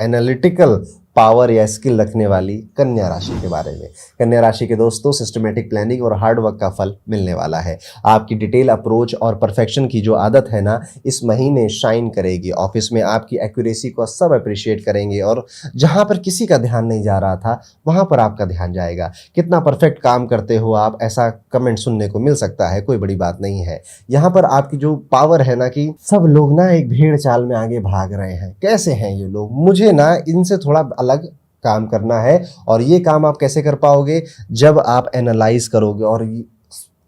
Analytical power या skill रखने वाली कन्या राशि के बारे में। कन्या राशि के दोस्तों, सिस्टमेटिक प्लानिंग और हार्ड वर्क का फल मिलने वाला है। आपकी डिटेल अप्रोच और परफेक्शन की जो आदत है ना, इस महीने शाइन करेगी। ऑफिस में आपकी एक्यूरेसी को सब अप्रिशिएट करेंगे और जहां पर किसी का ध्यान नहीं जा रहा था वहां पर आपका ध्यान जाएगा। कितना परफेक्ट काम करते हो आप, ऐसा कमेंट सुनने को मिल सकता है, कोई बड़ी बात नहीं है। यहाँ पर आपकी जो पावर है ना कि सब लोग ना एक भेड़ चाल में आगे भाग रहे हैं। कैसे हैं ये लोग, मुझे ना इनसे थोड़ा अलग काम करना है। और ये काम आप कैसे कर पाओगे, जब आप एनालाइज करोगे। और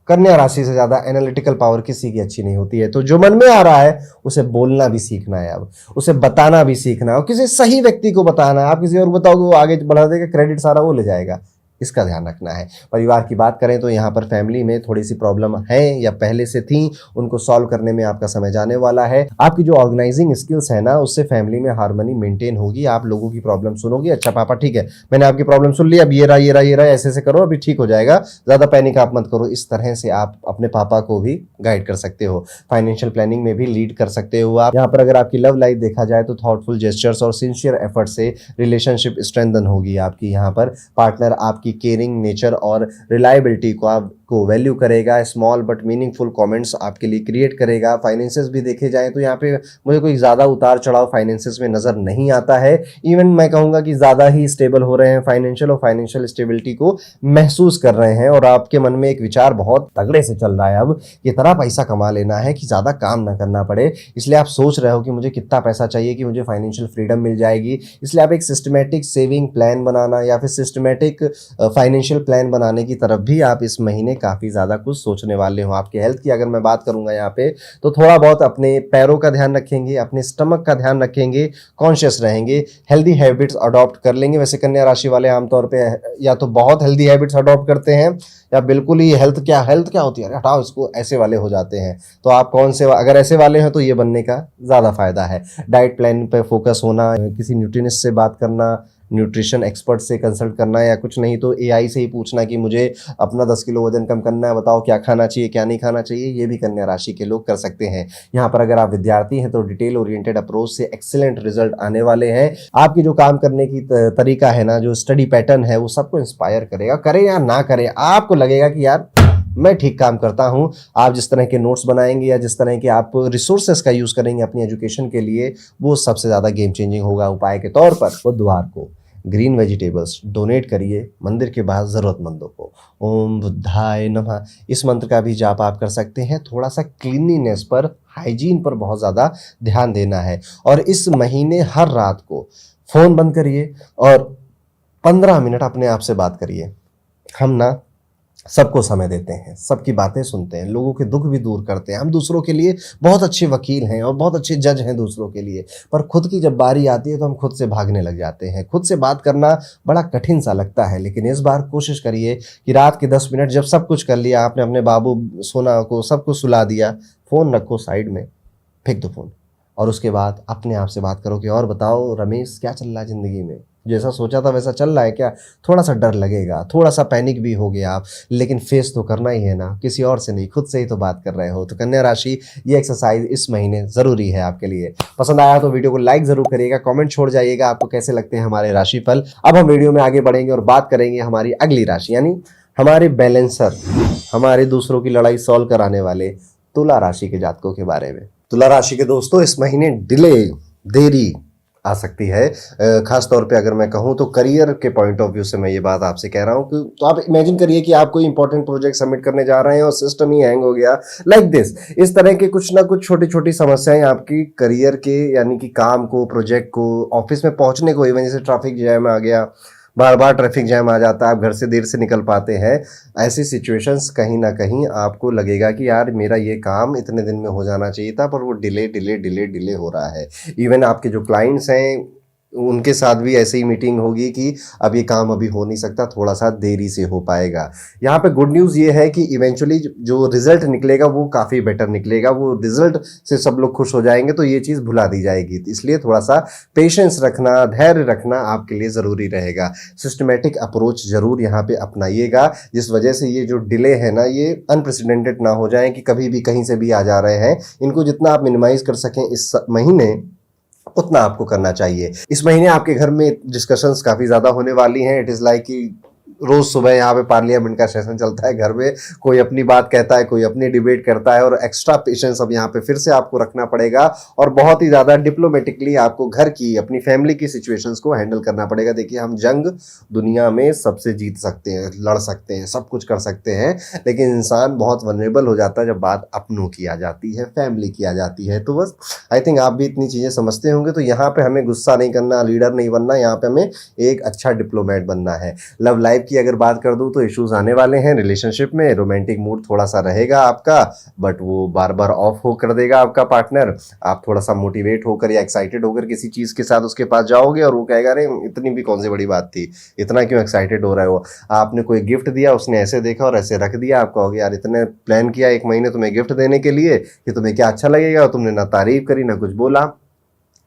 कन्या राशि से ज्यादा एनालिटिकल पावर किसी की अच्छी नहीं होती है। तो जो मन में आ रहा है उसे बोलना भी सीखना है, अब उसे बताना भी सीखना है और किसी सही व्यक्ति को बताना है। आप किसी और बताओगे वो आगे बढ़ा देगा, क्रेडिट सारा वो ले जाएगा, इसका ध्यान रखना है। परिवार की बात करें तो यहाँ पर फैमिली में थोड़ी सी प्रॉब्लम है या पहले से थी, उनको सॉल्व करने में आपका समय जाने वाला है। आपकी जो ऑर्गेनाइजिंग स्किल्स है ना, उससे फैमिली में हार्मनी मेंटेन होगी। आप लोगों की प्रॉब्लम सुनोगे, अच्छा पापा ठीक है मैंने आपकी प्रॉब्लम सुन ली, अब ये रहा ये रहा ये रहा, ऐसे ऐसे करो अभी ठीक हो जाएगा, ज्यादा पैनिक आप मत करो। इस तरह से आप अपने पापा को भी गाइड कर सकते हो। फाइनेंशियल प्लानिंग में भी लीड कर सकते हो आप। यहाँ पर अगर आपकी लव लाइफ देखा जाए तो थॉटफुल जेस्चर्स और सिंसियर एफर्ट से रिलेशनशिप स्ट्रेंथन होगी आपकी। यहाँ पर पार्टनर आपकी केयरिंग नेचर और रिलायबिलिटी को आपको वैल्यू करेगा। स्मॉल बट मीनिंगफुल कमेंट्स आपके लिए क्रिएट करेगा। फाइनेंसेस भी देखे जाए तो यहाँ पे मुझे कोई ज़्यादा उतार चढ़ाव फाइनेंसेस में नज़र नहीं आता है। इवन मैं कहूँगा कि ज़्यादा ही स्टेबल हो रहे हैं फाइनेंशियल, और फाइनेंशियल स्टेबिलिटी को महसूस कर रहे हैं। और आपके मन में एक विचार बहुत तगड़े से चल रहा है अब, इतना पैसा कमा लेना है कि ज़्यादा काम ना करना पड़े। इसलिए आप सोच रहे हो कि मुझे कितना पैसा चाहिए कि मुझे फाइनेंशियल फ्रीडम मिल जाएगी। इसलिए आप एक सिस्टमेटिक सेविंग प्लान बनाना या फिर सिस्टमेटिक फाइनेंशियल प्लान बनाने की तरफ भी आप इस महीने काफ़ी ज़्यादा कुछ सोचने वाले हो। आपके हेल्थ की अगर मैं बात करूंगा यहाँ पे, तो थोड़ा बहुत अपने पैरों का ध्यान रखेंगे, अपने स्टमक का ध्यान रखेंगे, कॉन्शियस रहेंगे, हेल्दी हैबिट्स अडॉप्ट कर लेंगे। वैसे कन्या राशि वाले आमतौर पे या तो बहुत हेल्दी हैबिट्स अडॉप्ट करते हैं या बिल्कुल ही हेल्थ क्या होती है, अरे हटाओ इसको, ऐसे वाले हो जाते हैं। तो आप कौन से, अगर ऐसे वाले हैं तो ये बनने का ज़्यादा फायदा है। डाइट प्लान पे फोकस होना, किसी न्यूट्रिनिस्ट से बात करना, न्यूट्रिशन एक्सपर्ट से कंसल्ट करना, या कुछ नहीं तो एआई से ही पूछना कि मुझे अपना 10 किलो वजन कम करना है, बताओ क्या खाना चाहिए क्या नहीं खाना चाहिए। ये भी कन्या राशि के लोग कर सकते हैं। यहाँ पर अगर आप विद्यार्थी हैं तो डिटेल ओरिएंटेड अप्रोच से एक्सीलेंट रिजल्ट आने वाले हैं। आपकी जो काम करने की तरीका है ना, जो स्टडी पैटर्न है, वो सबको इंस्पायर करेगा। करें या ना करें, आपको लगेगा कि यार मैं ठीक काम करता हूं। आप जिस तरह के नोट्स बनाएंगे या जिस तरह के आप रिसोर्सेस का यूज करेंगे अपनी एजुकेशन के लिए, वो सबसे ज्यादा गेम चेंजिंग होगा। उपाय के तौर पर बुधवार को ग्रीन वेजिटेबल्स डोनेट करिए मंदिर के बाहर जरूरतमंदों को। ओम बुद्धाय नमः, इस मंत्र का भी जाप आप कर सकते हैं। थोड़ा सा क्लीनलीनेस पर, हाइजीन पर बहुत ज़्यादा ध्यान देना है। और इस महीने हर रात को फ़ोन बंद करिए और 15 मिनट अपने आप से बात करिए। हम ना सबको समय देते हैं, सबकी बातें सुनते हैं, लोगों के दुख भी दूर करते हैं। हम दूसरों के लिए बहुत अच्छे वकील हैं और बहुत अच्छे जज हैं दूसरों के लिए, पर खुद की जब बारी आती है तो हम खुद से भागने लग जाते हैं। खुद से बात करना बड़ा कठिन सा लगता है। लेकिन इस बार कोशिश करिए कि रात के 10 मिनट जब सब कुछ कर लिया आपने, अपने बाबू सोना को सबको सुला दिया, फ़ोन रखो साइड में, फेंक दो फ़ोन, और उसके बाद अपने आप से बात करो कि और बताओ रमेश, क्या चल रहा है ज़िंदगी में, जैसा सोचा था वैसा चल रहा है क्या। थोड़ा सा डर लगेगा, थोड़ा सा पैनिक भी हो गया आप, लेकिन फेस तो करना ही है ना, किसी और से नहीं, खुद से ही तो बात कर रहे हो। तो कन्या राशि, ये एक्सरसाइज इस महीने ज़रूरी है आपके लिए। पसंद आया तो वीडियो को लाइक ज़रूर करिएगा, कमेंट छोड़ जाइएगा आपको कैसे लगते हैं हमारे राशिफल। अब हम वीडियो में आगे बढ़ेंगे और बात करेंगे हमारी अगली राशि, यानी हमारे बैलेंसर, हमारे दूसरों की लड़ाई सॉल्व कराने वाले तुला राशि के जातकों के बारे में। तुला राशि के दोस्तों, इस महीने देरी आ सकती है। खास तौर पे अगर मैं कहूँ तो करियर के पॉइंट ऑफ व्यू से मैं ये बात आपसे कह रहा हूँ कि तो आप इमेजिन करिए कि आप कोई इंपॉर्टेंट प्रोजेक्ट सबमिट करने जा रहे हैं और सिस्टम ही हैंग हो गया, लाइक दिस। इस तरह के कुछ ना कुछ छोटी छोटी समस्याएं आपकी करियर के, यानी कि काम को, प्रोजेक्ट को, ऑफिस में पहुंचने को, इवन जैसे ट्रैफिक जैम आ गया, बार बार ट्रैफिक जैम आ जाता है, आप घर से देर से निकल पाते हैं। ऐसी सिचुएशंस कहीं ना कहीं आपको लगेगा कि यार मेरा ये काम इतने दिन में हो जाना चाहिए था, पर वो डिले हो रहा है। इवन आपके जो क्लाइंट्स हैं उनके साथ भी ऐसे ही मीटिंग होगी कि अब ये काम अभी हो नहीं सकता, थोड़ा सा देरी से हो पाएगा। यहाँ पे गुड न्यूज़ ये है कि इवेंचुअली जो रिजल्ट निकलेगा वो काफ़ी बेटर निकलेगा, वो रिजल्ट से सब लोग खुश हो जाएंगे, तो ये चीज़ भुला दी जाएगी। इसलिए थोड़ा सा पेशेंस रखना, धैर्य रखना आपके लिए ज़रूरी रहेगा। सिस्टमेटिक अप्रोच ज़रूर यहाँ पे अपनाइएगा, जिस वजह से ये जो डिले है ना, ये अनप्रेसिडेंटेड ना हो जाए कि कभी भी कहीं से भी आ जा रहे हैं। इनको जितना आप मिनिमाइज कर सकें इस महीने, उतना आपको करना चाहिए। इस महीने आपके घर में डिस्कशंस काफ़ी ज़्यादा होने वाली हैं। इट इज़ लाइक कि रोज सुबह यहाँ पे पार्लियामेंट का सेशन चलता है घर में, कोई अपनी बात कहता है, कोई अपनी डिबेट करता है, और एक्स्ट्रा पेशेंस अब यहाँ पे फिर से आपको रखना पड़ेगा और बहुत ही ज़्यादा डिप्लोमेटिकली आपको घर की, अपनी फैमिली की सिचुएशंस को हैंडल करना पड़ेगा। देखिए, हम जंग दुनिया में सबसे जीत सकते हैं, लड़ सकते हैं, सब कुछ कर सकते हैं, लेकिन इंसान बहुत वनरेबल हो जाता है जब बात अपनों की आ जाती है, फैमिली की आ जाती है। तो बस आई थिंक आप भी इतनी चीज़ें समझते होंगे। तो यहाँ पे हमें गुस्सा नहीं करना, लीडर नहीं बनना, यहाँ पे हमें एक अच्छा डिप्लोमेट बनना है। लव लाइफ की अगर बात कर दूं तो इश्यूज आने वाले हैं रिलेशनशिप में। रोमांटिक मूड थोड़ा सा रहेगा आपका, बट वो बार बार ऑफ हो कर देगा आपका पार्टनर। आप थोड़ा सा मोटिवेट होकर या एक्साइटेड होकर किसी चीज़ के साथ उसके पास जाओगे और वो कहेगा अरे इतनी भी कौन सी बड़ी बात थी, इतना क्यों एक्साइटेड हो रहे हो। आपने कोई गिफ्ट दिया, उसने ऐसे देखा और ऐसे रख दिया, आप कहोगे यार इतने प्लान किया एक महीने तुम्हें गिफ्ट देने के लिए कि तुम्हें क्या अच्छा लगेगा, तुमने ना तारीफ करी ना कुछ बोला।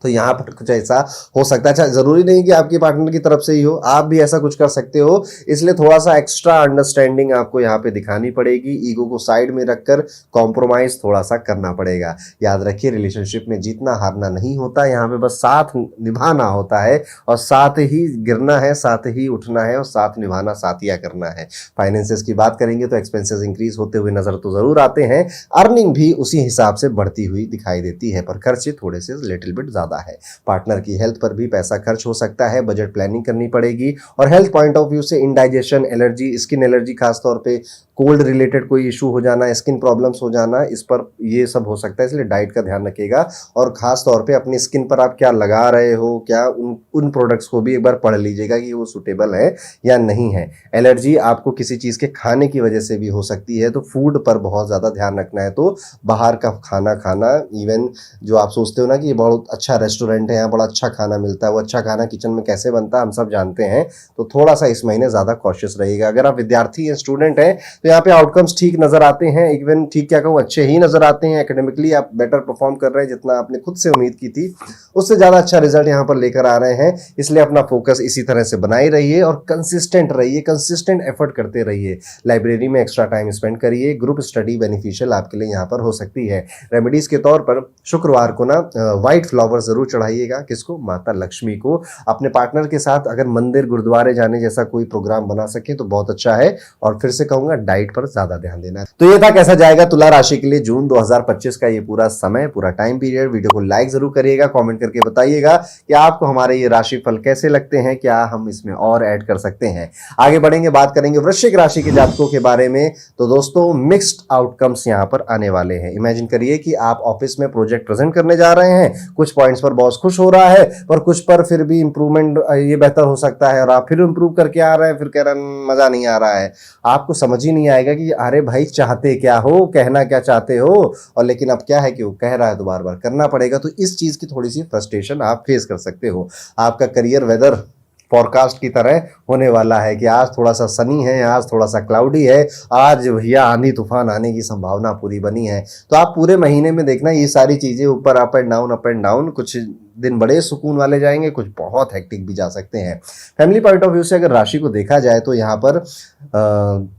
तो यहाँ पर कुछ ऐसा हो सकता है। अच्छा, जरूरी नहीं कि आपके पार्टनर की तरफ से ही हो, आप भी ऐसा कुछ कर सकते हो। इसलिए थोड़ा सा एक्स्ट्रा अंडरस्टैंडिंग आपको यहाँ पे दिखानी पड़ेगी। ईगो को साइड में रखकर कॉम्प्रोमाइज थोड़ा सा करना पड़ेगा। याद रखिए, रिलेशनशिप में जीतना हारना नहीं होता, यहाँ पे बस साथ निभाना होता है, और साथ ही गिरना है, साथ ही उठना है, और साथ निभाना, साथिया करना है। फाइनेंसेस की बात करेंगे तो एक्सपेंसेस इंक्रीज होते हुए नजर तो जरूर आते हैं, अर्निंग भी उसी हिसाब से बढ़ती हुई दिखाई देती है, पर खर्चे थोड़े से लिटिल बिट ज्यादा है। पार्टनर की हेल्थ पर भी पैसा खर्च हो सकता है, बजट प्लानिंग करनी पड़ेगी। और हेल्थ पॉइंट ऑफ व्यू से इंडाइजेशन, एलर्जी, स्किन एलर्जी, खासतौर पे कोल्ड रिलेटेड कोई इशू हो जाना, स्किन प्रॉब्लम्स हो जाना, इस पर ये सब हो सकता है। इसलिए डाइट का ध्यान रखिएगा, और खास तौर पे अपनी स्किन पर आप क्या लगा रहे हो, क्या उन प्रोडक्ट्स को भी एक बार पढ़ लीजिएगा कि वो सुटेबल है या नहीं है। एलर्जी आपको किसी चीज़ के खाने की वजह से भी हो सकती है, तो फूड पर बहुत ज़्यादा ध्यान रखना है। तो बाहर का खाना खाना, इवन जो आप सोचते हो ना कि ये बहुत अच्छा रेस्टोरेंट है, यहाँ बड़ा अच्छा खाना मिलता है, वो अच्छा खाना किचन में कैसे बनता है हम सब जानते हैं। तो थोड़ा सा इस महीने ज़्यादा कॉशियस रहिएगा। अगर आप विद्यार्थी हैं, स्टूडेंट हैं, तो यहाँ पे आउटकम्स ठीक नजर आते हैं, इवन ठीक क्या कहूँ, अच्छे ही नजर आते हैं। एकेडमिकली आप बेटर परफॉर्म कर रहे हैं, जितना आपने खुद से उम्मीद की थी उससे ज़्यादा अच्छा रिजल्ट यहाँ पर लेकर आ रहे हैं। इसलिए अपना फोकस इसी तरह से बनाए रहिए और कंसिस्टेंट रहिए, कंसिस्टेंट एफर्ट करते रहिए। लाइब्रेरी में एक्स्ट्रा टाइम स्पेंड करिए, ग्रुप स्टडी बेनिफिशियल आपके लिए यहाँ पर हो सकती है। रेमेडीज के तौर पर शुक्रवार को ना व्हाइट फ्लावर जरूर चढ़ाइएगा। किसको? माता लक्ष्मी को। अपने पार्टनर के साथ अगर मंदिर गुरुद्वारे जाने जैसा कोई प्रोग्राम बना सके तो बहुत अच्छा है। और फिर से कहूंगा, डाइट पर ज्यादा ध्यान देना है। तो ये था कैसा जाएगा तुला राशि के लिए जून 2025 का ये पूरा समय, पूरा टाइम पीरियड। वीडियो को लाइक जरूर करिएगा, कमेंट करके बताइएगा कि आपको हमारे ये राशि फल कैसे लगते हैं, क्या हम इसमें और ऐड कर सकते हैं। आगे बढ़ेंगे, बात करेंगे वृश्चिक राशि के जातकों के बारे में। तो दोस्तों, मिक्स्ड आउटकम्स यहां पर आने वाले हैं। इमेजिन करिए कि आप ऑफिस में प्रोजेक्ट प्रेजेंट करने जा रहे हैं, कुछ पॉइंट्स पर बॉस खुश हो रहा है, पर कुछ पर फिर भी इंप्रूवमेंट ये बेहतर हो सकता है, और आप फिर इंप्रूव करके आ रहे हैं, फिर कह रहे हैं मजा नहीं आ रहा है। आपको समझ ही नहीं आएगा कि अरे भाई चाहते क्या हो, कहना क्या चाहते हो, और लेकिन अब क्या है कि वो कह रहा है तो बार बार करना पड़ेगा। तो इस चीज की थोड़ी सी फ्रस्ट्रेशन आप फेस कर सकते हो। आपका करियर वेदर फॉरकास्ट की तरह होने वाला है कि आज थोड़ा सा सनी है, आज थोड़ा सा क्लाउडी है, आज भैया आंधी तूफान आने की संभावना पूरी बनी है। तो आप पूरे महीने में देखना ये सारी चीजें ऊपर up and down, up and down. कुछ दिन बड़े सुकून वाले जाएंगे, कुछ बहुत हेक्टिक भी जा सकते हैं। फैमिली पॉइंट ऑफ व्यू से अगर राशि को देखा जाए तो यहाँ पर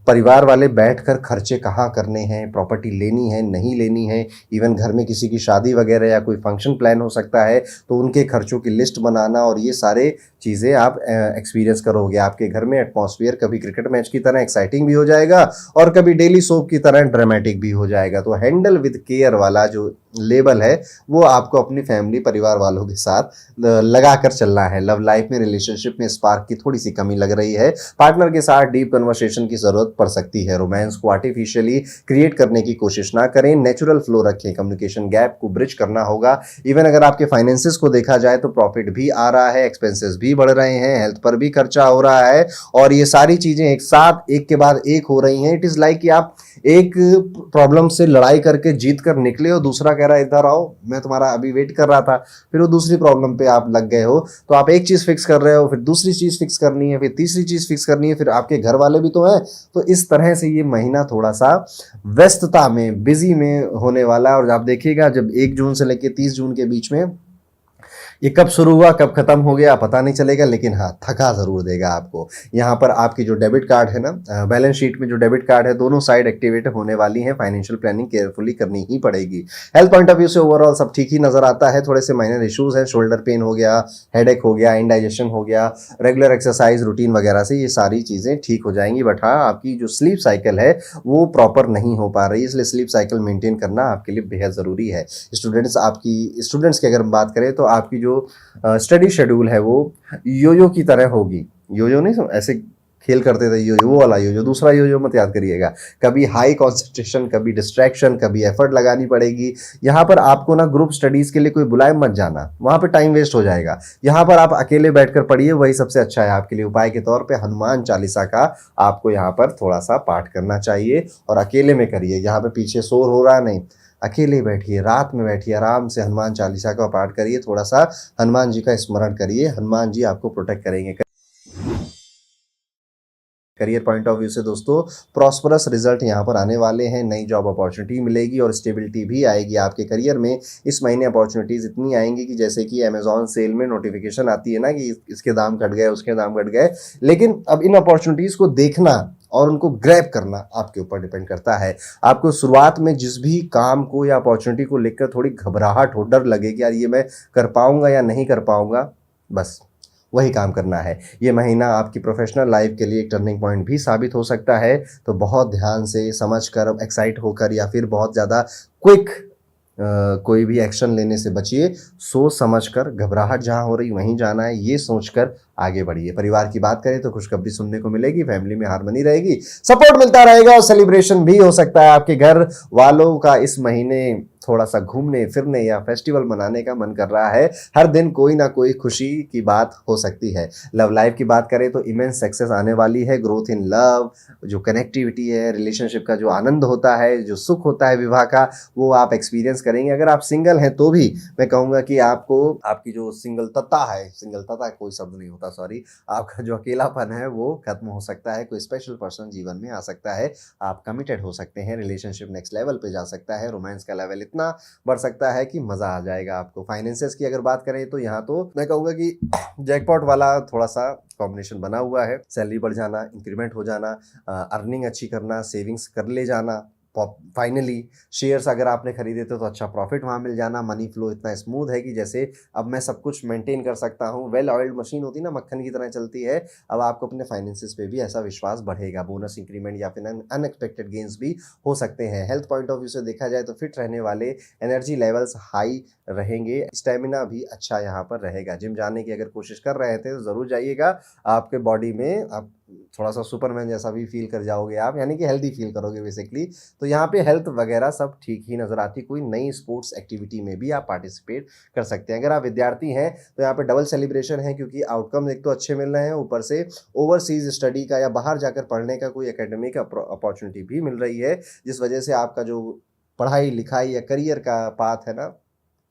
परिवार वाले बैठकर खर्चे कहाँ करने हैं, प्रॉपर्टी लेनी है नहीं लेनी है, इवन घर में किसी की शादी वगैरह या कोई फंक्शन प्लान हो सकता है, तो उनके खर्चों की लिस्ट बनाना, और ये सारे चीज़ें आप एक्सपीरियंस करोगे। आपके घर में एटमॉस्फेयर कभी क्रिकेट मैच की तरह एक्साइटिंग भी हो जाएगा और कभी डेली सोप की तरह ड्रामेटिक भी हो जाएगा। तो हैंडल विद केयर वाला जो लेबल है वो आपको अपनी फैमिली, परिवार वालों के साथ लगा कर चलना है। लव लाइफ में, रिलेशनशिप में स्पार्क की थोड़ी सी कमी लग रही है। पार्टनर के साथ डीप कन्वर्सेशन की जरूरत पड़ सकती है। रोमांस को आर्टिफिशियली क्रिएट करने की कोशिश ना करें, नेचुरल फ्लो रखें। कम्युनिकेशन गैप को ब्रिज करना होगा। इवन अगर आपके फाइनेंसेस को देखा जाए तो प्रॉफिट भी आ रहा है, एक्सपेंसेस भी बढ़ रहे हैं, हेल्थ पर भी खर्चा हो रहा है, और ये सारी चीजें एक साथ एक के बाद एक हो रही हैं। इट इज लाइक कि आप एक प्रॉब्लम से लड़ाई करके जीत कर निकले हो, दूसरा कह रहा है इधर आओ, मैं तुम्हारा अभी वेट कर रहा था, फिर वो दूसरी प्रॉब्लम पे आप लग गए हो। तो आप एक चीज फिक्स कर रहे हो, फिर दूसरी चीज फिक्स करनी है, फिर तीसरी चीज फिक्स करनी है, फिर आपके घर वाले भी तो हैं। तो इस तरह से ये महीना थोड़ा सा व्यस्तता में, बिजी में होने वाला है। और आप देखिएगा जब 1 जून से लेकर 30 जून के बीच में ये कब शुरू हुआ कब खत्म हो गया पता नहीं चलेगा, लेकिन हाँ थका जरूर देगा आपको। यहाँ पर आपकी जो डेबिट कार्ड है ना, बैलेंस शीट में जो डेबिट कार्ड है दोनों साइड एक्टिवेट होने वाली हैं। फाइनेंशियल प्लानिंग केयरफुली करनी ही पड़ेगी। हेल्थ पॉइंट ऑफ व्यू से ओवरऑल सब ठीक ही नजर आता है। थोड़े से माइनर इश्यूज हैं, शोल्डर पेन हो गया, हेडेक हो गया, इंडाइजेशन हो गया, रेगुलर एक्सरसाइज रूटीन वगैरह से ये सारी चीजें ठीक हो जाएंगी। बट हाँ आपकी जो स्लीप साइकिल है वो प्रॉपर नहीं हो पा रही, इसलिए स्लीप साइकिल मेंटेन करना आपके लिए बेहद ज़रूरी है। स्टूडेंट्स की अगर हम बात करें तो आपकी जो स्टडी शेड्यूल है वो योयो की तरह होगी। योयो नहीं ऐसे खेल करते थे, योयो वो वाला योयो, दूसरा योयो मत याद करिएगा। कभी हाई कॉन्सेंट्रेशन, कभी डिस्ट्रैक्शन, कभी एफर्ट लगानी पड़ेगी। यहाँ पर आपको ना ग्रुप स्टडीज के लिए कोई बुलाए मत जाना, वहाँ पे टाइम वेस्ट हो जाएगा। यहाँ पर आप अकेले बैठकर पढ़िए, वही सबसे अच्छा है आपके लिए। उपाय के तौर पे हनुमान चालीसा का आपको यहाँ पर थोड़ा सा पाठ करना चाहिए और अकेले में करिए। यहाँ पे पीछे शोर हो रहा नहीं, अकेले बैठिए, रात में बैठिए, आराम से हनुमान चालीसा का पाठ करिए, थोड़ा सा हनुमान जी का स्मरण करिए, हनुमान जी आपको प्रोटेक्ट करेंगे। करियर पॉइंट ऑफ व्यू से दोस्तों प्रॉस्परस रिजल्ट यहाँ पर आने वाले हैं। नई जॉब अपॉर्चुनिटी मिलेगी और स्टेबिलिटी भी आएगी आपके करियर में। इस महीने अपॉर्चुनिटीज इतनी आएंगी कि जैसे कि अमेजॉन सेल में नोटिफिकेशन आती है ना कि इसके दाम घट गए, उसके दाम घट गए, लेकिन अब इन अपॉर्चुनिटीज को देखना और उनको ग्रैब करना आपके ऊपर डिपेंड करता है। आपको शुरुआत में जिस भी काम को या अपॉर्चुनिटी को लेकर थोड़ी घबराहट हो, डर लगे कि यार ये मैं कर पाऊंगा या नहीं कर पाऊंगा, बस वही काम करना है। ये महीना आपकी प्रोफेशनल लाइफ के लिए एक टर्निंग पॉइंट भी साबित हो सकता है। तो बहुत ध्यान से समझ कर, एक्साइट होकर या फिर बहुत ज़्यादा क्विक कोई भी एक्शन लेने से बचिए। सोच समझ कर, घबराहट जहाँ हो रही वहीं जाना है, ये सोचकर आगे बढ़िए। परिवार की बात करें तो खुशखबरी सुनने को मिलेगी, फैमिली में हार्मनी रहेगी, सपोर्ट मिलता रहेगा और सेलिब्रेशन भी हो सकता है। आपके घर वालों का इस महीने थोड़ा सा घूमने फिरने या फेस्टिवल मनाने का मन कर रहा है। हर दिन कोई ना कोई खुशी की बात हो सकती है। लव लाइफ की बात करें तो इमेंस सक्सेस आने वाली है। ग्रोथ इन लव, जो कनेक्टिविटी है, रिलेशनशिप का जो आनंद होता है, जो सुख होता है विवाह का, वो आप एक्सपीरियंस करेंगे। अगर आप सिंगल हैं तो भी मैं कहूँगा कि आपको आपकी जो सिंगलता है, सिंगलता कोई शब्द नहीं होता, सॉरी, आपका जो अकेलापन है वो खत्म हो सकता है। कोई स्पेशल पर्सन जीवन में आ सकता है, आप कमिटेड हो सकते हैं, रिलेशनशिप नेक्स्ट लेवल पे जा सकता है, रोमांस का लेवल इतना बढ़ सकता है कि मजा आ जाएगा आपको। फाइनेंसेस की अगर बात करें तो यहाँ तो मैं कहूँगा कि जैकपॉट वाला थोड़ा सा कॉम्बिनेशन बना हुआ है। सैलरी बढ़ जाना, इंक्रीमेंट हो जाना, अर्निंग अच्छी करना, सेविंग्स कर ले जाना, फाइनली शेयर्स अगर आपने खरीदे थे तो अच्छा प्रॉफिट वहाँ मिल जाना। मनी फ्लो इतना स्मूथ है कि जैसे अब मैं सब कुछ मेंटेन कर सकता हूँ। वेल ऑयल्ड मशीन होती है ना, मक्खन की तरह चलती है। अब आपको अपने फाइनेंसेस पे भी ऐसा विश्वास बढ़ेगा। बोनस इंक्रीमेंट या फिर अनएक्सपेक्टेड गेन्स भी हो सकते हैं। हेल्थ पॉइंट ऑफ व्यू से देखा जाए तो फिट रहने वाले, एनर्जी लेवल्स हाई रहेंगे, स्टेमिना भी अच्छा यहाँ पर रहेगा। जिम जाने की अगर कोशिश कर रहे थे तो ज़रूर जाइएगा। आपके बॉडी में आप थोड़ा सा सुपरमैन जैसा भी फील कर जाओगे आप, यानी कि हेल्दी फील करोगे बेसिकली। तो यहाँ पे हेल्थ वगैरह सब ठीक ही नज़र आती। कोई नई स्पोर्ट्स एक्टिविटी में भी आप पार्टिसिपेट कर सकते हैं। अगर आप विद्यार्थी हैं तो यहाँ पे डबल सेलिब्रेशन है, क्योंकि आउटकम एक तो अच्छे मिल रहे हैं, ऊपर से ओवरसीज स्टडी का या बाहर जाकर पढ़ने का कोई एकेडमिक अपॉर्चुनिटी भी मिल रही है, जिस वजह से आपका जो पढ़ाई लिखाई या करियर का पाथ है ना,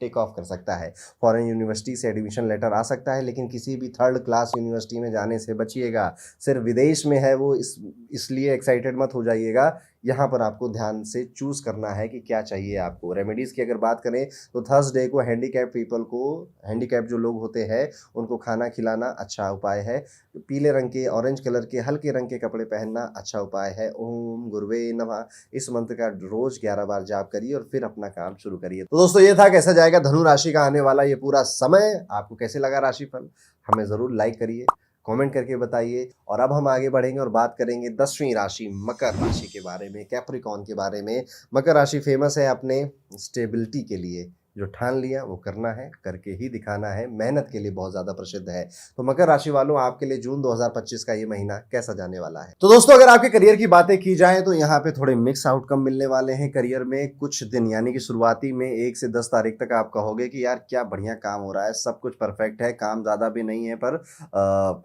टेक ऑफ कर सकता है। फॉरेन यूनिवर्सिटी से एडमिशन लेटर आ सकता है, लेकिन किसी भी थर्ड क्लास यूनिवर्सिटी में जाने से बचिएगा। सिर्फ विदेश में है वो, इसलिए एक्साइटेड मत हो जाइएगा। यहाँ पर आपको ध्यान से चूज़ करना है कि क्या चाहिए आपको। रेमेडीज़ की अगर बात करें तो थर्सडे को हैंडीकैप पीपल को, हैंडीकैप जो लोग होते हैं उनको खाना खिलाना अच्छा उपाय है। पीले रंग के, ऑरेंज कलर के, हल्के रंग के कपड़े पहनना अच्छा उपाय है। ओम गुरुवे नमः इस मंत्र का रोज 11 बार जाप करिए और फिर अपना काम शुरू करिए। तो दोस्तों ये था कैसा जाएगा धनु राशि का आने वाला ये पूरा समय। आपको कैसे लगा राशिफल, हमें ज़रूर लाइक करिए, कमेंट करके बताइए। और अब हम आगे बढ़ेंगे और बात करेंगे 10वीं राशि मकर राशि के बारे में, कैप्रिकॉर्न के बारे में। मकर राशि फेमस है अपने स्टेबिलिटी के लिए। जो ठान लिया वो करना है, करके ही दिखाना है, मेहनत के लिए बहुत ज़्यादा प्रसिद्ध है। तो मकर राशि वालों, आपके लिए जून 2025 का ये महीना कैसा जाने वाला है? तो दोस्तों अगर आपके करियर की बातें की जाए तो यहाँ पे थोड़े मिक्स आउटकम मिलने वाले हैं करियर में। कुछ दिन यानी कि शुरुआती में 1 से 10 तारीख तक आप कहोगे कि यार क्या बढ़िया काम हो रहा है, सब कुछ परफेक्ट है, काम ज़्यादा भी नहीं है पर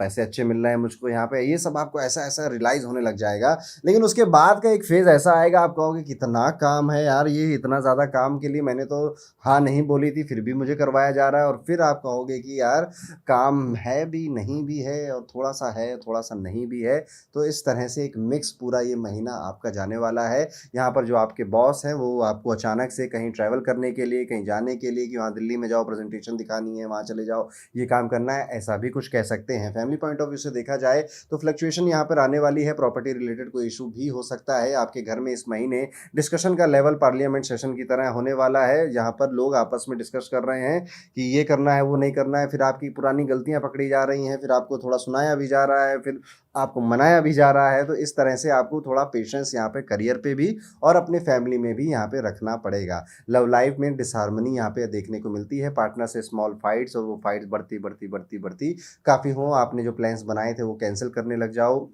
पैसे अच्छे मिल रहे हैं मुझको यहाँ पे, ये सब आपको ऐसा ऐसा रियलाइज होने लग जाएगा। लेकिन उसके बाद का एक फेज़ ऐसा आएगा, आप कहोगे कितना काम है यार, ये इतना ज़्यादा काम के लिए मैंने तो हार हाँ नहीं बोली थी फिर भी मुझे करवाया जा रहा है, और फिर आप कहोगे कि यार काम है भी नहीं भी है और थोड़ा सा है थोड़ा सा नहीं भी है। तो इस तरह से एक मिक्स पूरा ये महीना आपका जाने वाला है। यहाँ पर जो आपके बॉस हैं वो आपको अचानक से कहीं ट्रैवल करने के लिए, कहीं जाने के लिए कि वहाँ दिल्ली में जाओ, प्रेजेंटेशन दिखानी है, वहाँ चले जाओ, ये काम करना है, ऐसा भी कुछ कह सकते हैं। फैमिली पॉइंट ऑफ व्यू से देखा जाए तो फ्लक्चुएशन यहाँ पर आने वाली है। प्रॉपर्टी रिलेटेड कोई इशू भी हो सकता है आपके घर में। इस महीने डिस्कशन का लेवल पार्लियामेंट सेशन की तरह होने वाला है, जहाँ पर लोग आपस में डिस्कस कर रहे हैं कि ये करना है वो नहीं करना है, फिर आपकी पुरानी गलतियां पकड़ी जा रही हैं, फिर आपको थोड़ा सुनाया भी जा रहा है, फिर आपको मनाया भी जा रहा है। तो इस तरह से आपको थोड़ा पेशेंस यहाँ पे करियर पे भी और अपने फैमिली में भी यहाँ पे रखना पड़ेगा। लव लाइफ में डिसहार्मनी यहाँ पे देखने को मिलती है, पार्टनर से स्मॉल फाइट्स, और वो फाइट्स बढ़ती बढ़ती बढ़ती बढ़ती काफ़ी हो, आपने जो प्लान्स बनाए थे वो कैंसिल करने लग जाओ,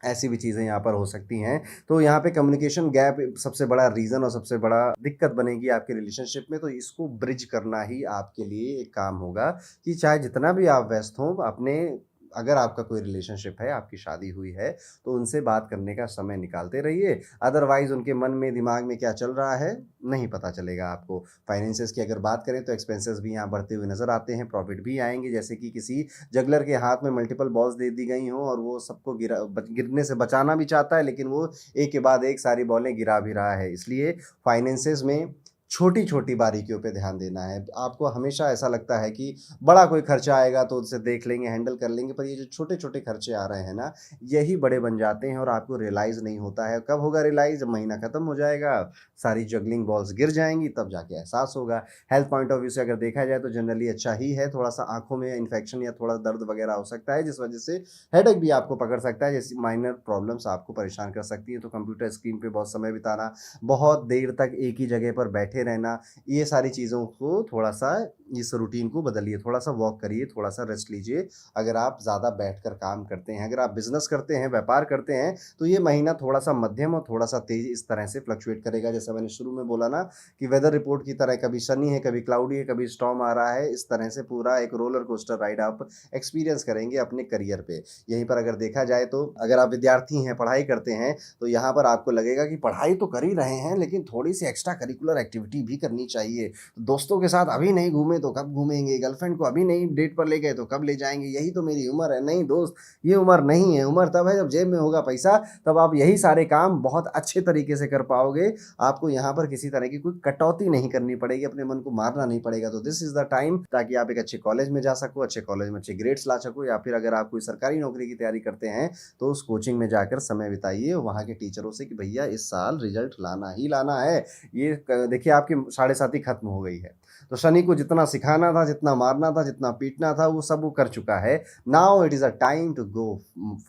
ऐसी भी चीज़ें यहाँ पर हो सकती हैं। तो यहाँ पे कम्युनिकेशन गैप सबसे बड़ा रीज़न और सबसे बड़ा दिक्कत बनेगी आपके रिलेशनशिप में। तो इसको ब्रिज करना ही आपके लिए एक काम होगा कि चाहे जितना भी आप व्यस्त हों, अपने अगर आपका कोई रिलेशनशिप है, आपकी शादी हुई है, तो उनसे बात करने का समय निकालते रहिए। अदरवाइज़ उनके मन में दिमाग में क्या चल रहा है नहीं पता चलेगा आपको। फाइनेंसेस की अगर बात करें तो एक्सपेंसेस भी यहाँ बढ़ते हुए नज़र आते हैं, प्रॉफिट भी आएंगे, जैसे कि किसी जगलर के हाथ में मल्टीपल बॉल्स दे दी गई हों और वो सबको गिरने से बचाना भी चाहता है, लेकिन वो एक के बाद एक सारी बॉलें गिरा भी रहा है। इसलिए फाइनेंसेस में छोटी-छोटी बारीकियों पे ध्यान देना है। आपको हमेशा ऐसा लगता है कि बड़ा कोई खर्चा आएगा तो उसे देख लेंगे, हैंडल कर लेंगे, पर ये जो छोटे-छोटे खर्चे आ रहे हैं ना, यही बड़े बन जाते हैं और आपको रियलाइज़ नहीं होता है। कब होगा रियलाइज़? जब महीना खत्म हो जाएगा, सारी जगलिंग बॉल्स गिर जाएँगी, तब जाके एहसास होगा। हेल्थ पॉइंट ऑफ व्यू से अगर देखा जाए तो जनरली अच्छा ही है। थोड़ा-सा आँखों में इन्फेक्शन या थोड़ा दर्द वगैरह हो सकता है, जिस वजह से हेडेक भी आपको पकड़ सकता है, जैसी माइनर प्रॉब्लम्स आपको परेशान कर सकती है। तो कंप्यूटर स्क्रीन पे बहुत समय बिताना, बहुत देर तक एक ही जगह पर बैठे रहना, ये सारी चीज़ों को थोड़ा-सा इस रूटीन को बदलिए, थोड़ा-सा वॉक करिए, थोड़ा-सा रेस्ट लीजिए। अगर आप ज़्यादा बैठकर काम करते हैं, अगर आप बिज़नेस करते हैं, व्यापार करते हैं, तो ये महीना थोड़ा-सा मध्यम और थोड़ा-सा तेज़ इस तरह से फ्लक्चुएट करेगा। जैसा मैंने शुरू में बोला ना कि वेदर रिपोर्ट की तरह कभी सनी है, कभी क्लाउडी है, कभी स्टॉर्म आ रहा है। इस तरह से पूरा एक रोलर कोस्टर राइड आप एक्सपीरियंस करेंगे अपने करियर पे। यहीं पर अगर देखा जाए तो अगर आप विद्यार्थी हैं, पढ़ाई करते हैं, तो यहाँ पर आपको लगेगा कि पढ़ाई तो कर ही रहे हैं, लेकिन थोड़ी-सी एक्स्ट्रा करिकुलर एक्टिविटी भी करनी चाहिए। दोस्तों के साथ अभी नहीं घूमे तो कब घूमेंगे, गर्लफ्रेंड को अभी नहीं डेट पर ले गए तो कब ले जाएँगे, यही तो मेरी उम्र है। नहीं दोस्त, ये उम्र नहीं है, उम्र तब है जब जेब में होगा पैसा, तब आप यही सारे काम बहुत अच्छे तरीके से कर पाओगे। आपको यहाँ पर किसी तरह की कोई कटौती नहीं करनी पड़ेगी, अपने मन को मारना नहीं पड़ेगा। तो दिस इज़ द टाइम, ताकि आप एक अच्छे कॉलेज में जा सको, अच्छे कॉलेज में अच्छे ग्रेड्स ला सको, या फिर अगर आप कोई सरकारी नौकरी की तैयारी करते हैं तो उस कोचिंग में जाकर समय बिताइए वहाँ के टीचरों से कि भैया इस साल रिजल्ट लाना ही लाना है। ये देखिए आपकी साढ़े साती खत्म हो गई है, तो शनि को जितना सिखाना था, जितना मारना था, जितना पीटना था, वो सब वो कर चुका है। Now it is a time to go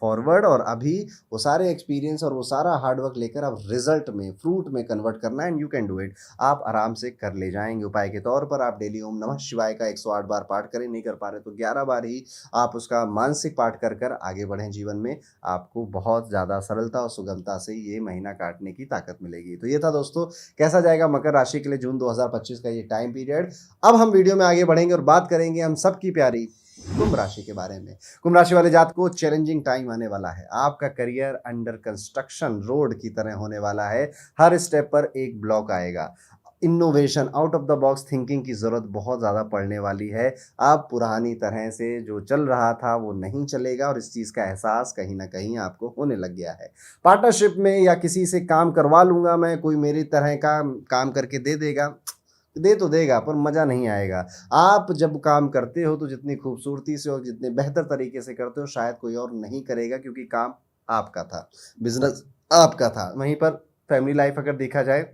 forward, और अभी वो सारे एक्सपीरियंस और वो सारा हार्डवर्क लेकर अब रिजल्ट में, फ्रूट में कन्वर्ट करना है, and you can do it. आप आराम से कर ले जाएंगे। उपाय के तौर पर आप डेली ओम नमः शिवाय का 108 बार पाठ करें, नहीं कर पा रहे तो 11 बार ही आप उसका मानसिक पाठ कर कर आगे बढ़ें जीवन में। आपको बहुत ज़्यादा सरलता और सुगमता से ये महीना काटने की ताकत मिलेगी। तो ये था दोस्तों, कैसा जाएगा मकर राशि के लिए जून 2025 का ये टाइम पीरियड। अब हम वीडियो में आगे बढ़ेंगे और बात करेंगे हम सबकी प्यारी कुंभ राशि के बारे में। कुंभ राशि वाले जात को चैलेंजिंग टाइम आने वाला है। आपका करियर अंडर कंस्ट्रक्शन रोड की तरह होने वाला है। हर स्टेप पर एक ब्लॉक आएगा। Innovation, out of the box thinking की ज़रूरत बहुत ज़्यादा पड़ने वाली है। अब पुरानी तरह से जो चल रहा था वो नहीं चलेगा, और इस चीज़ का एहसास कहीं ना कहीं आपको होने लग गया है। पार्टनरशिप में या किसी से काम करवा लूँगा मैं, कोई मेरी तरह का काम करके दे देगा, दे तो देगा पर मज़ा नहीं आएगा। आप जब काम करते हो तो जितनी खूबसूरती से और जितने बेहतर तरीके से करते हो शायद कोई और नहीं करेगा, क्योंकि काम आपका था, बिजनेस आपका था। वहीं पर फैमिली लाइफ अगर देखा जाए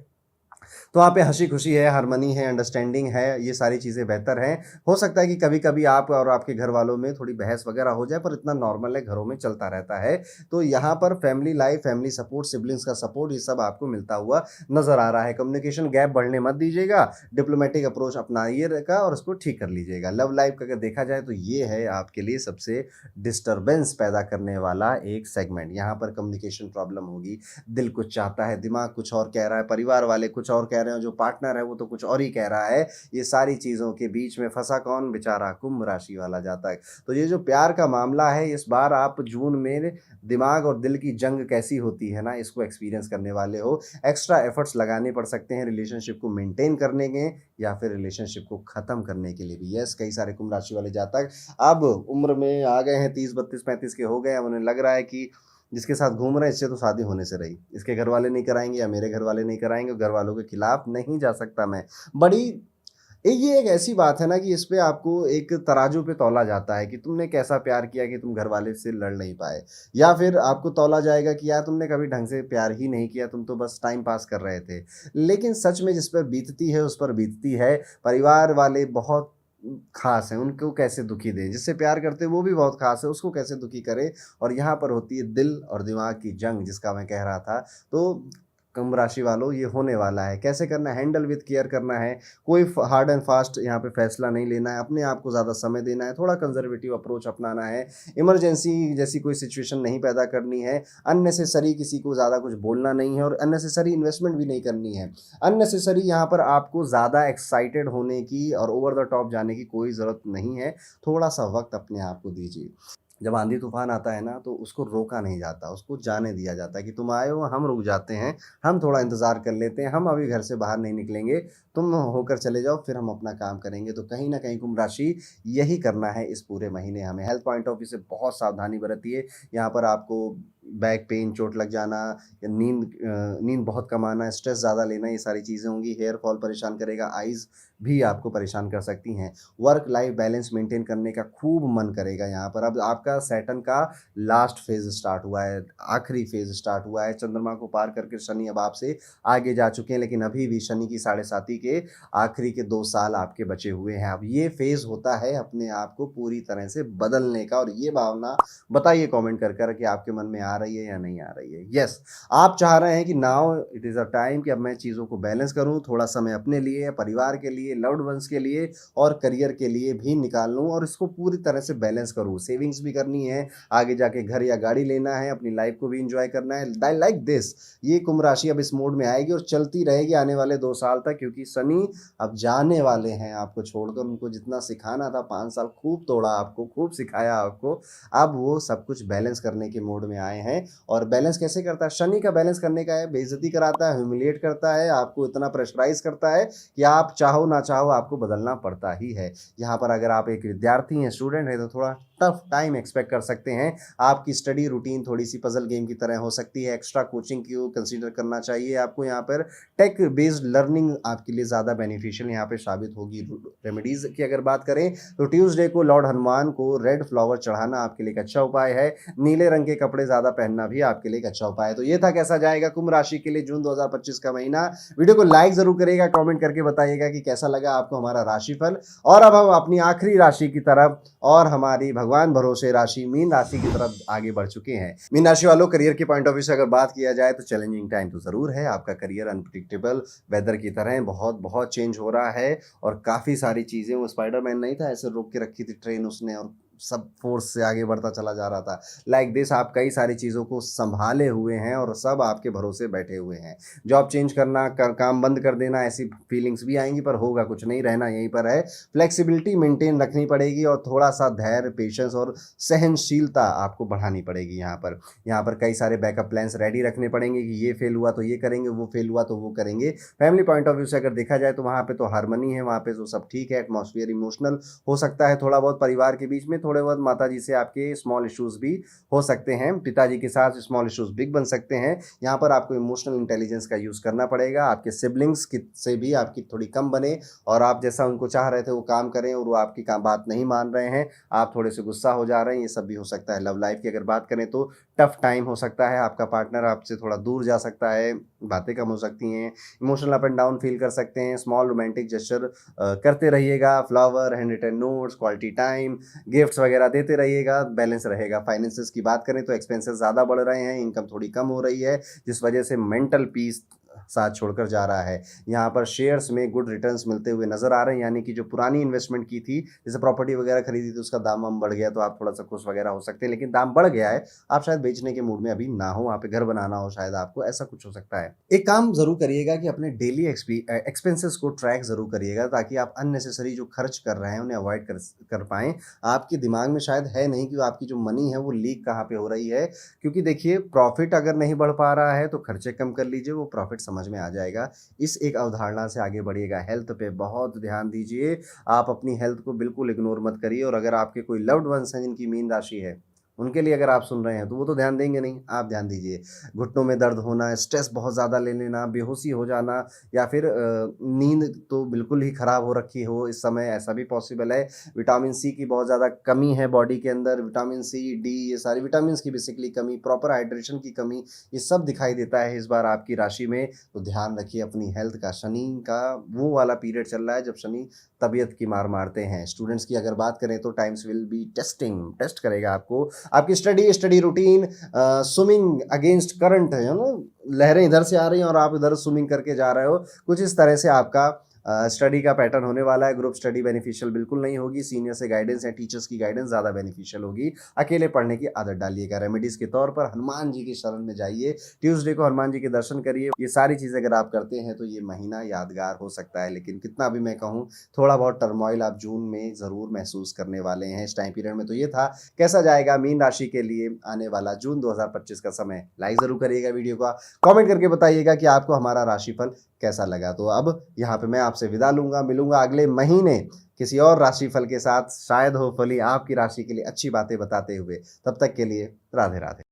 तो वहाँ पे हँसी खुशी है, हार्मनी है, अंडरस्टैंडिंग है, ये सारी चीज़ें बेहतर हैं। हो सकता है कि कभी कभी आप और आपके घर वालों में थोड़ी बहस वगैरह हो जाए, पर इतना नॉर्मल है, घरों में चलता रहता है। तो यहाँ पर family life, family support, siblings का सपोर्ट, ये सब आपको मिलता हुआ नजर आ रहा है। कम्युनिकेशन गैप बढ़ने मत दीजिएगा, डिप्लोमेटिक अप्रोच अपनाइएगा और उसको ठीक कर लीजिएगा। लव लाइफ का अगर देखा जाए तो ये है आपके लिए सबसे डिस्टर्बेंस पैदा करने वाला एक सेगमेंट। यहाँ पर कम्युनिकेशन प्रॉब्लम होगी, दिल कुछ चाहता है, दिमाग कुछ और कह रहा है, परिवार वाले कुछ और और कह रहे हो, जो पार्टनर है वो तो कुछ और ही कह रहा है। ये सारी चीज़ों के बीच में फंसा कौन? बेचारा कुंभ राशि वाला जातक। तो ये जो प्यार का मामला है, इस बार आप जून में दिमाग और दिल की जंग कैसी होती है ना, इसको एक्सपीरियंस करने वाले हो। एक्स्ट्रा एफर्ट्स लगाने पड़ सकते हैं रिलेशनशिप को मेंटेन करने के या फिर रिलेशनशिप को ख़त्म करने के लिए भी। यस, कई सारे कुंभ राशि वाले जातक अब उम्र में आ गए हैं, 30 32 35 के हो गए। अब उन्हें लग रहा है कि जिसके साथ घूम रहे हैं इससे तो शादी होने से रही, इसके घर वाले नहीं कराएंगे या मेरे घर वाले नहीं कराएंगे, घर वालों के खिलाफ नहीं जा सकता मैं। बड़ी ये एक ऐसी बात है ना कि इस पे आपको एक तराजू पे तौला जाता है कि तुमने कैसा प्यार किया कि तुम घर वाले से लड़ नहीं पाए, या फिर आपको तौला जाएगा कि यार तुमने कभी ढंग से प्यार ही नहीं किया, तुम तो बस टाइम पास कर रहे थे। लेकिन सच में जिस पर बीतती है उस पर बीतती है। परिवार वाले बहुत खास हैं, उनको कैसे दुखी दें, जिससे प्यार करते हैं वो भी बहुत खास है, उसको कैसे दुखी करें। और यहाँ पर होती है दिल और दिमाग की जंग, जिसका मैं कह रहा था। तो कुंभ राशि वालों, ये होने वाला है। कैसे करना है? हैंडल विथ केयर करना है। कोई हार्ड एंड फास्ट यहाँ पे फैसला नहीं लेना है, अपने आप को ज़्यादा समय देना है, थोड़ा कंजर्वेटिव अप्रोच अपनाना है। इमरजेंसी जैसी कोई सिचुएशन नहीं पैदा करनी है। अननेसेसरी किसी को ज़्यादा कुछ बोलना नहीं है और अननेसेसरी इन्वेस्टमेंट भी नहीं करनी है। अननेसेसरी यहाँ पर आपको ज़्यादा एक्साइटेड होने की और ओवर द टॉप जाने की कोई ज़रूरत नहीं है। थोड़ा सा वक्त अपने आप को दीजिए। जब आंधी तूफान आता है ना, तो उसको रोका नहीं जाता, उसको जाने दिया जाता है कि तुम आए हो, हम रुक जाते हैं, हम थोड़ा इंतज़ार कर लेते हैं, हम अभी घर से बाहर नहीं निकलेंगे, तुम होकर चले जाओ, फिर हम अपना काम करेंगे। तो कहीं ना कहीं कुंभ राशि यही करना है इस पूरे महीने हमें। हेल्थ पॉइंट ऑफ व्यू से बहुत सावधानी बरतिए। यहाँ पर आपको बैक पेन, चोट लग जाना, या नींद बहुत कम आना, स्ट्रेस ज़्यादा लेना, ये सारी चीज़ें होंगी। हेयर फॉल परेशान करेगा, आइज़ भी आपको परेशान कर सकती हैं। वर्क लाइफ बैलेंस मेंटेन करने का खूब मन करेगा यहाँ पर। अब आपका सैटर्न का लास्ट फेज स्टार्ट हुआ है, आखिरी फेज स्टार्ट हुआ है। चंद्रमा को पार करके शनि अब आपसे आगे जा चुके हैं, लेकिन अभी भी शनि की 7.5 के आखिरी के 2 साल आपके बचे हुए हैं। अब ये फेज होता है अपने आप को पूरी तरह से बदलने का। और ये भावना बताइए कमेंट कर कर कि आपके मन में आ रही है या नहीं आ रही है। यस, आप चाह रहे हैं कि now it is a time कि अब मैं चीज़ों को बैलेंस करूं, थोड़ा समय अपने लिए, परिवार के लिए, लव्ड वंस के लिए और करियर के लिए भी निकाल लूं और इसको पूरी तरह से बैलेंस करूं। सेविंग्स भी करनी है, आगे जाके घर या गाड़ी लेना है, अपनी लाइफ को भी इंजॉय करना है। लाइक दिस, ये कुंभ राशि अब इस मोड में आएगी और चलती रहेगी आने वाले 2 साल तक, क्योंकि शनि अब जाने वाले हैं आपको छोड़कर। उनको जितना सिखाना था 5 साल खूब तोड़ा आपको, खूब सिखाया आपको। अब वो सब कुछ बैलेंस करने के मोड में आए हैं। और बैलेंस कैसे करता है? शनि का बैलेंस करने का है, बेइज्जती कराता है, ह्यूमिलिएट करता है, आपको इतना प्रेशराइज करता है कि आप चाहो ना चाहो आपको बदलना पड़ता ही है। यहाँ पर अगर आप एक विद्यार्थी हैं, स्टूडेंट हैं, तो थोड़ा टफ टाइम एक्सपेक्ट कर सकते हैं। आपकी स्टडी रूटीन थोड़ी सी पजल गेम की तरह हो सकती है। एक्स्ट्रा कोचिंग को कंसीडर करना चाहिए आपको। यहाँ पर टेक बेस्ड लर्निंग आपके लिए ज़्यादा बेनिफिशियल यहाँ पे साबित होगी। रेमेडीज़ की अगर बात करें तो ट्यूसडे को लॉर्ड हनुमान को रेड फ्लावर चढ़ाना आपके लिए एक अच्छा उपाय है। नीले रंग के कपड़े ज़्यादा पहनना भी आपके लिए एक अच्छा उपाय है। तो ये था कैसा जाएगा कुंभ राशि के लिए जून 2025 का महीना। वीडियो को लाइक जरूर करिएगा, कमेंट करके बताइएगा कि कैसा लगा आपको हमारा राशिफल। और अब हम अपनी आखिरी राशि की तरफ और हमारी भगवान भरोसे राशि मीन राशि की तरफ आगे बढ़ चुके हैं। मीन राशि वालों, करियर के पॉइंट ऑफ व्यू से अगर बात किया जाए तो चैलेंजिंग टाइम तो जरूर है। आपका करियर अनप्रिडिक्टेबल वेदर की तरह बहुत बहुत चेंज हो रहा है और काफ़ी सारी चीज़ें, वो स्पाइडरमैन नहीं था, ऐसे रोक के रखी थी ट्रेन उसने और सब फोर्स से आगे बढ़ता चला जा रहा था। लाइक दिस, आप कई सारी चीज़ों को संभाले हुए हैं और सब आपके भरोसे बैठे हुए हैं। जॉब चेंज करना, काम बंद कर देना, ऐसी फीलिंग्स भी आएंगी, पर होगा कुछ नहीं, रहना यहीं पर है। फ्लेक्सिबिलिटी मेंटेन रखनी पड़ेगी और थोड़ा सा धैर्य, पेशेंस और सहनशीलता आपको बढ़ानी पड़ेगी। यहाँ पर कई सारे बैकअप प्लान्स रेडी रखने पड़ेंगे कि ये फेल हुआ तो ये करेंगे, वो फेल हुआ तो वो करेंगे। फैमिली पॉइंट ऑफ व्यू से अगर देखा जाए तो वहाँ पे तो हारमनी है, वहाँ पे तो सब ठीक है। एटमॉस्फेयर इमोशनल हो सकता है थोड़ा बहुत परिवार के बीच में, थोड़े बहुत माता जी से आपके स्मॉल इश्यूज भी हो सकते हैं, पिताजी के साथ स्मॉल इश्यूज बिग बन सकते हैं। यहाँ पर आपको इमोशनल इंटेलिजेंस का यूज़ करना पड़ेगा। आपके सिबलिंग्स से भी आपकी थोड़ी कम बने और आप जैसा उनको चाह रहे थे वो काम करें और वो आपकी बात नहीं मान रहे हैं, आप थोड़े से गुस्सा हो जा रहे हैं, ये सब भी हो सकता है। लव लाइफ की अगर बात करें तो टफ टाइम हो सकता है, आपका पार्टनर आपसे थोड़ा दूर जा सकता है, बातें कम हो सकती हैं, emotional up and down feel कर सकते हैं। स्मॉल रोमांटिक जेस्चर करते रहिएगा, flower, hand written notes, quality time, gifts वगैरह देते रहिएगा, बैलेंस रहेगा। फाइनेंसेस की बात करें तो एक्सपेंसेस ज़्यादा बढ़ रहे हैं, इनकम थोड़ी कम हो रही है, जिस वजह से मेंटल पीस साथ छोड़कर जा रहा है। यहाँ पर शेयर्स में गुड रिटर्न्स मिलते हुए नज़र आ रहे हैं, यानी कि जो पुरानी इन्वेस्टमेंट की थी, जैसे प्रॉपर्टी वगैरह खरीदी थी, उसका दाम वाम बढ़ गया तो आप थोड़ा-सा खुश वगैरह हो सकते हैं, लेकिन दाम बढ़ गया है, आप शायद बेचने के मूड में अभी ना हो, वहाँ पे घर बनाना हो शायद आपको, ऐसा कुछ हो सकता है। एक काम ज़रूर करिएगा कि अपने डेली एक्सपेंसेस को ट्रैक ज़रूर करिएगा, ताकि आप अननेसेसरी जो खर्च कर रहे हैं, उन्हें अवॉइड कर पाएँ। आपके दिमाग में शायद है नहीं कि आपकी जो मनी है, वो लीक कहाँ पे हो रही है, क्योंकि देखिए प्रॉफ़िट अगर नहीं बढ़ पा रहा है, तो खर्चे कम कर लीजिए, वो प्रॉफ़िट समझ में आ जाएगा। इस एक अवधारणा से आगे बढ़िएगा। हेल्थ पे बहुत ध्यान दीजिए, आप अपनी हेल्थ को बिल्कुल इग्नोर मत करिए, और अगर आपके कोई लव्ड वन्स हैं जिनकी मीन राशि है, उनके लिए अगर आप सुन रहे हैं तो वो तो ध्यान देंगे नहीं, आप ध्यान दीजिए। घुटनों में दर्द होना, स्ट्रेस बहुत ज़्यादा ले लेना, बेहोशी हो जाना, या फिर नींद तो बिल्कुल ही खराब हो रखी हो इस समय, ऐसा भी पॉसिबल है। विटामिन सी की बहुत ज़्यादा कमी है बॉडी के अंदर, विटामिन सी, डी, ये सारी विटामिन्स की बेसिकली कमी, प्रॉपर हाइड्रेशन की कमी, ये सब दिखाई देता है इस बार आपकी राशि में। तो ध्यान रखिए अपनी हेल्थ का। शनि का वो वाला पीरियड चल रहा है जब शनि तबीयत की मार मारते हैं। स्टूडेंट्स की अगर बात करें तो टाइम्स विल बी टेस्ट करेगा आपको। आपकी study routine, swimming against current है ना, लहरें इधर से आ रही हैं और आप इधर स्विमिंग करके जा रहे हो, कुछ इस तरह से आपका स्टडी का पैटर्न होने वाला है। ग्रुप स्टडी बेनिफिशियल बिल्कुल नहीं होगी, सीनियर से गाइडेंस या टीचर्स की गाइडेंस ज़्यादा बेनिफिशियल होगी। अकेले पढ़ने की आदत डालिएगा। रेमेडीज़ के तौर पर हनुमान जी की शरण में जाइए, ट्यूसडे को हनुमान जी के दर्शन करिए। ये सारी चीज़ें अगर आप करते हैं तो ये महीना यादगार हो सकता है, लेकिन कितना भी मैं कहूँ, थोड़ा बहुत टर्मॉइल आप जून में ज़रूर महसूस करने वाले हैं। इस टाइम पीरियड में तो ये था। कैसा जाएगा मीन राशि के लिए आने वाला जून 2025 का समय? लाइक ज़रूर करिएगा वीडियो को, कमेंट करके बताइएगा कि आपको हमारा राशिफल कैसा लगा। तो अब यहाँ पे मैं आपसे विदा लूंगा, मिलूंगा अगले महीने किसी और राशिफल के साथ, शायद होपफुली आपकी राशि के लिए अच्छी बातें बताते हुए। तब तक के लिए राधे राधे।